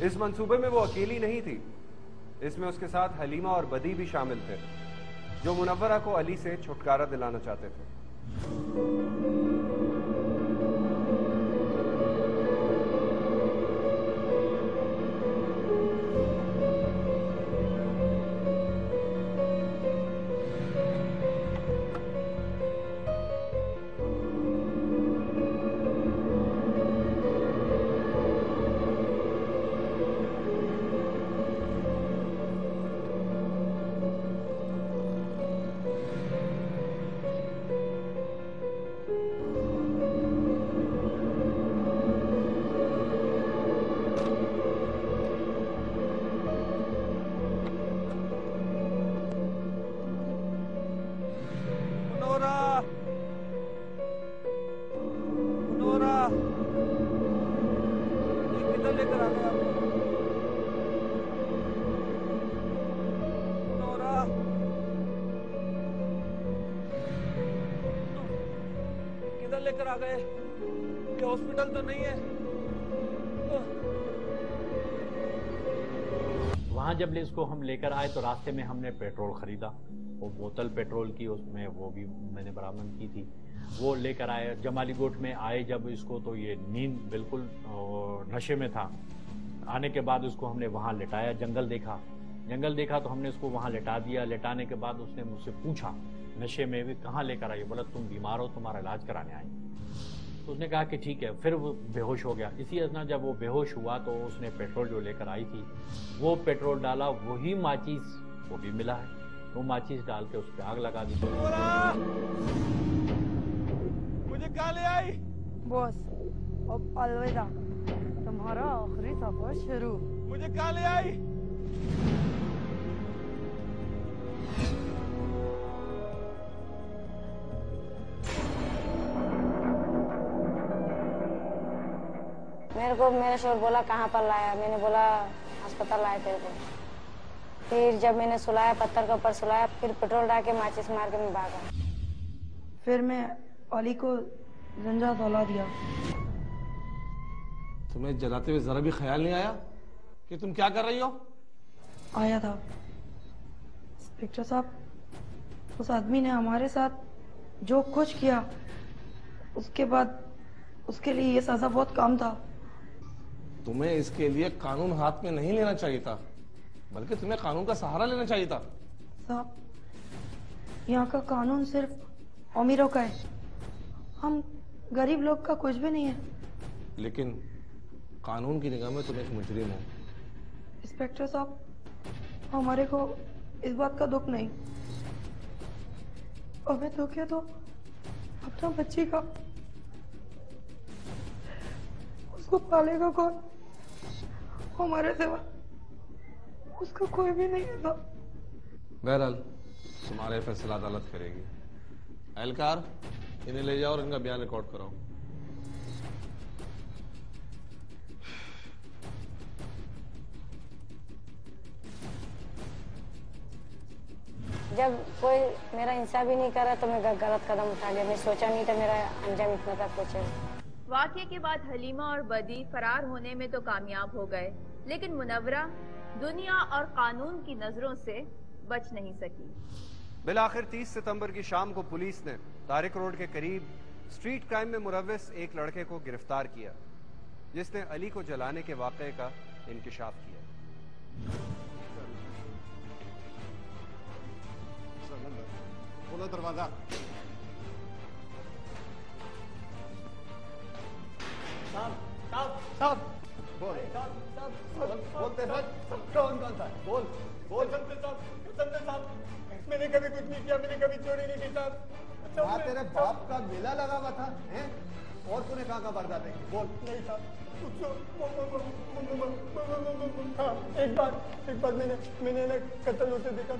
इस मंसूबे में वो अकेली नहीं थी, इसमें उसके साथ हलीमा और बदी भी शामिल थे, जो मुनव्वरा को अली से छुटकारा दिलाना चाहते थे। लेकर आ गए? ये हॉस्पिटल तो नहीं है? वहाँ जब इसको हम लेकर आए तो रास्ते में हमने पेट्रोल खरीदा, वो बोतल पेट्रोल की उसमें वो भी मैंने बरामद की थी, वो लेकर आए। जमाली गोट में आए जब इसको तो ये नींद बिल्कुल नशे में था। आने के बाद उसको हमने वहाँ लिटाया, जंगल देखा तो हमने उसको वहाँ लिटा दिया। लिटाने के बाद उसने मुझसे पूछा नशे में भी कहाँ लेकर आई, बोला तुम बीमार हो, तुम्हारा इलाज कराने आई। तो उसने कहा कि ठीक है, फिर वो बेहोश हो गया। इसी अजना जब वो बेहोश हुआ तो उसने पेट्रोल जो लेकर आई थी वो पेट्रोल डाला, वही माचिस वो भी मिला है, वो माचिस डाल के उस पर आग लगा दी। मुझे कहाँ ले आई? बॉस अब अलविदा, तुम्हारा आखिरी सफर शुरू। मुझे कहाँ ले आई? मेरे को मेरा शोर बोला कहाँ पर लाया, मैंने बोला अस्पताल लाया तेरे को। फिर जब मैंने सुलाया, पत्थर के ऊपर सुलाया, फिर पेट्रोल डाल के माचिस मार के मैं भागा। फिर मैं अली को जंजा तौला दिया। तुम्हें जलाते हुए जरा भी ख्याल नहीं आया कि तुम क्या कर रही हो? आया था इंस्पेक्टर साहब, उस आदमी ने हमारे साथ जो कुछ किया उसके बाद उसके लिए ये सजा बहुत कम था। तुम्हें इसके लिए कानून हाथ में नहीं लेना चाहिए था, बल्कि तुम्हें कानून का सहारा लेना चाहिए था। साहब, यहाँ का कानून सिर्फ अमीरों का है, हम गरीब लोग का कुछ भी नहीं है। लेकिन कानून की निगाह में तुम एक मुजरिम हो। इंस्पेक्टर साहब, हमारे को इस बात का दुख नहीं, हमें दुख है तो अपना बच्ची का, उसको पालेगा कौन? हमारे सिवा उसका कोई भी नहीं है। बहरहाल तुम्हारे फैसला अदालत करेगी। एहलकार, इन्हें ले जाओ और इनका बयान रिकॉर्ड कराओ। जब कोई मेरा इंसाफ ही नहीं करा तो मैं गलत कदम उठा लिया। मैं सोचा नहीं था मेरा अंजाम इतना तक पहुंचेगा। वाक़ये के बाद हलीमा और बदी फरार होने में तो कामयाब हो गए, लेकिन मुनव्वरा दुनिया और कानून की नजरों से बच नहीं सकी। बिलाखिर 30 सितंबर की शाम को पुलिस ने तारिक रोड के करीब स्ट्रीट क्राइम में मुलव्वस एक लड़के को गिरफ्तार किया, जिसने अली को जलाने के वाक़ये का इंकिशाफ किया। खोलो दरवाजा। साहब बोल, बोलते कौन था? बोल बोल। साहब, मैंने कभी कुछ नहीं किया, मैंने कभी चोरी नहीं की साहब। वहाँ तेरे बाप का मेला लगा हुआ था हैं? और तूने कहाँ वारदात देखी? बोल। नहीं साहब, हाँ, एक बार मैंने ना कत्ल होते देखा।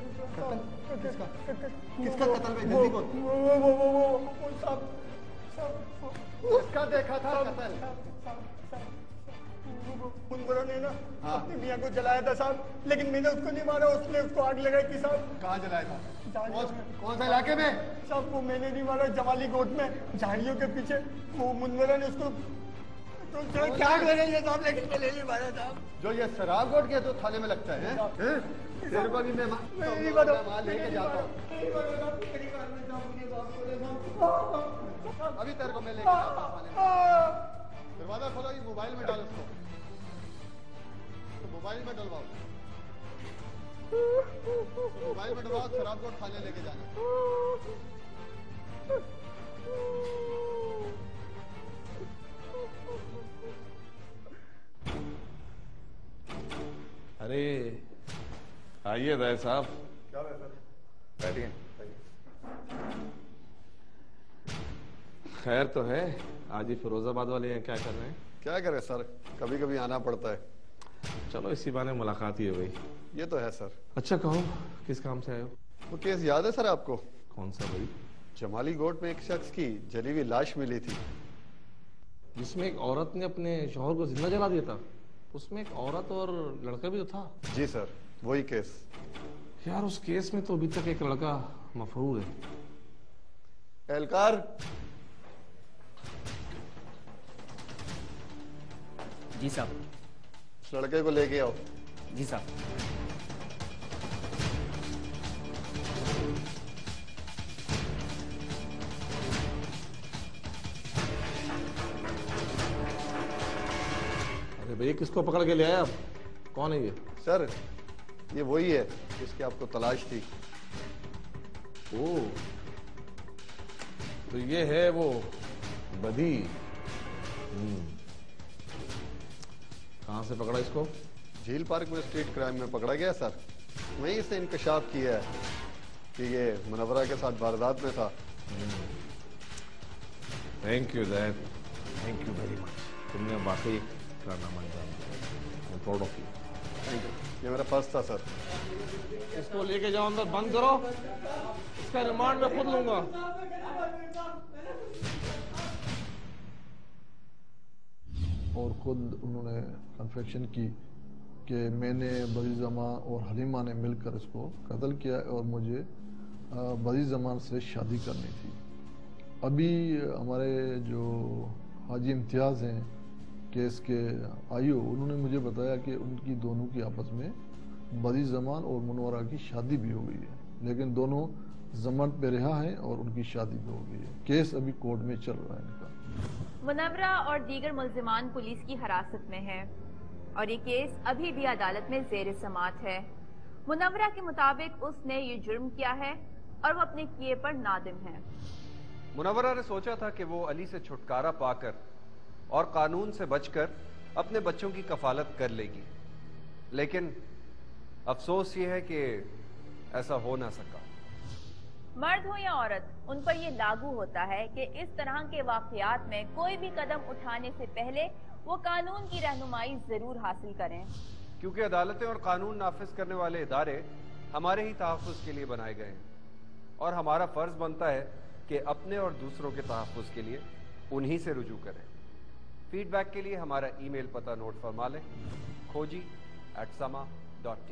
किसका कत्ल भाई? जल्दी बोल। वो साहब, किसका देखा था कत्ल? मुनव्वरा ने ना अपनी मियाँ को जलाया था साहब, लेकिन मैंने उसको नहीं मारा, उसने उसको आग लगाई थी साहब। कहाँ जलाया था? कौन सा इलाके में? साहब वो मैंने नहीं मारा, जमाली गोट में झाड़ियों के पीछे। वो मुनव्वरा ने उसको तुमसे क्या करेंगे साहब, लेकिन मैं ले नहीं पाया साहब। जो ये शराब घोट के तो थाने में लगता है, हैं? तेरे को भी मैं माल लेके जाता हूँ। अभी तेरे को मैं लेके जाता हूँ थाने में। दरवाजा खोलो, ये मोबाइल में डालो उसको, तो मोबाइल में डलवाओ, मोबाइल में डलवाओ, शराब घोट थाने लेके जाना। अरे आइए दाई साहब। क्या है सर? बैठिए। खैर तो है, आज ही फिरोजाबाद वाले हैं, क्या कर रहे हैं? क्या करे सर, कभी कभी आना पड़ता है। चलो इसी बहाने मुलाकात ही है भाई। ये तो है सर। अच्छा कहो, किस काम से आए हो? वो केस याद है सर आपको? कौन सा भाई? जमाली गोट में एक शख्स की जली हुई लाश मिली थी, जिसमें एक औरत ने अपने शौहर को जिंदा जला दिया था। उसमें एक औरत और लड़का भी तो था। जी सर, वही केस। यार उस केस में तो अभी तक एक लड़का मफरूर है। एहलकार, जी साहब। उस लड़के को लेके आओ। जी साहब। अरे भैया किसको पकड़ के ले आए आप? कौन है ये? सर ये वही है जिसकी आपको तलाश थी। ओ, तो ये है वो बदी। कहां से पकड़ा इसको? झील पार्क में स्ट्रीट क्राइम में पकड़ा गया सर। वहीं इसने इंकशाफ किया है कि ये मुनव्वरा के साथ वारदात में था। Thank you that, thank you very much. तुमने वाकई कारनामा अंजाम दिया। I am proud of you. Thank you. ये मेरा पर्स था सर। इसको लेके जाओ अंदर, बंद करो। इसका रिमांड मैं खुद लूंगा। और खुद उन्होंने कन्फेक्शन की कि मैंने बदी ज़मान और हलीमा ने मिलकर इसको कत्ल किया और मुझे बदी ज़मान से शादी करनी थी। अभी हमारे जो हाजी इम्तियाज़ हैं केस के आईओ, उन्होंने मुझे बताया कि उनकी दोनों की आपस में बदी ज़मान और मुनव्वरा की शादी भी हो गई है, लेकिन दोनों जमानत पे रिहा हैं और उनकी शादी भी हो गई है। केस अभी कोर्ट में चल रहा है इनका। मुनव्वरा और दीगर मुल्जिमान पुलिस की हिरासत में है और ये केस अभी भी अदालत में ज़ेर समाअत है। मुनव्वरा के मुताबिक उसने ये जुर्म किया है और वो अपने किए पर नादिम है। मुनव्वरा ने सोचा था कि वो अली से छुटकारा पाकर और कानून से बचकर अपने बच्चों की कफालत कर लेगी, लेकिन अफसोस ये है कि ऐसा हो ना सका। मर्द हो या औरत, उन पर यह लागू होता है कि इस तरह के वाकयात में कोई भी कदम उठाने से पहले वो कानून की रहनुमाई जरूर हासिल करें, क्योंकि अदालतें और कानून नाफिज करने वाले इदारे हमारे ही तहफ़्फ़ुज़ के लिए बनाए गए हैं और हमारा फर्ज बनता है कि अपने और दूसरों के तहफ़्फ़ुज़ के लिए उन्हीं से रुजू करें। फीडबैक के लिए हमारा ईमेल पता नोट फरमा लें: खोजी@sama.tv।